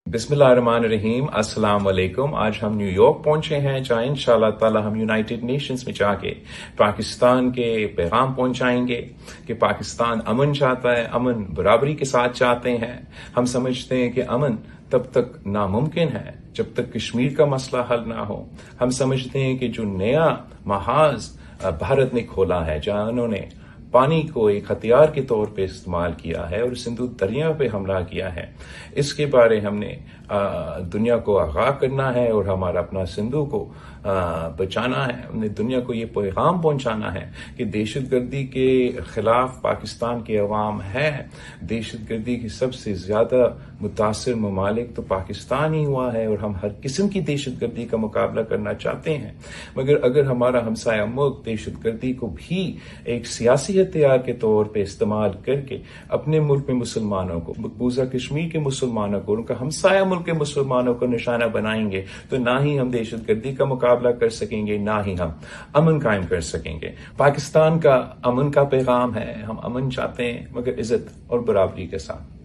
बिस्मिल्लाहिर्रहमानिर्रहीम, अस्सलाम वालेकुम। आज हम न्यूयॉर्क पहुंचे हैं, जहां इंशाअल्लाह ताला हम यूनाइटेड नेशंस में जाके पाकिस्तान के पैगाम पहुंचाएंगे कि पाकिस्तान अमन चाहता है, अमन बराबरी के साथ चाहते हैं। हम समझते हैं कि अमन तब तक नामुमकिन है जब तक कश्मीर का मसला हल ना हो। हम समझते हैं कि जो नया महाज भारत ने खोला है, जहां उन्होंने पानी को एक हथियार के तौर पे इस्तेमाल किया है और सिंधु दरिया पे हमला किया है, इसके बारे हमने दुनिया को आगाह करना है और हमारा अपना सिंधु को बचाना है। हमने दुनिया को ये पैगाम पहुंचाना है कि दहशतगर्दी के खिलाफ पाकिस्तान की अवाम है। दहशतगर्दी की सबसे ज्यादा मुतासिर ममालिक तो पाकिस्तान ही हुआ है और हम हर किस्म की दहशतगर्दी का मुकाबला करना चाहते हैं। मगर अगर हमारा हमसाया मुल्क दहशतगर्दी को भी एक सियासी हथियार के तौर पे इस्तेमाल करके अपने मुल्क में मुसलमानों को, मकबूजा कश्मीर के मुसलमानों को, उनका हमसाया मुल्क के मुसलमानों को निशाना बनाएंगे, तो ना ही हम दहशतगर्दी का मुकाबला कर सकेंगे, ना ही हम अमन कायम कर सकेंगे। पाकिस्तान का अमन का पैगाम है, हम अमन चाहते हैं मगर इज्जत और बराबरी के साथ।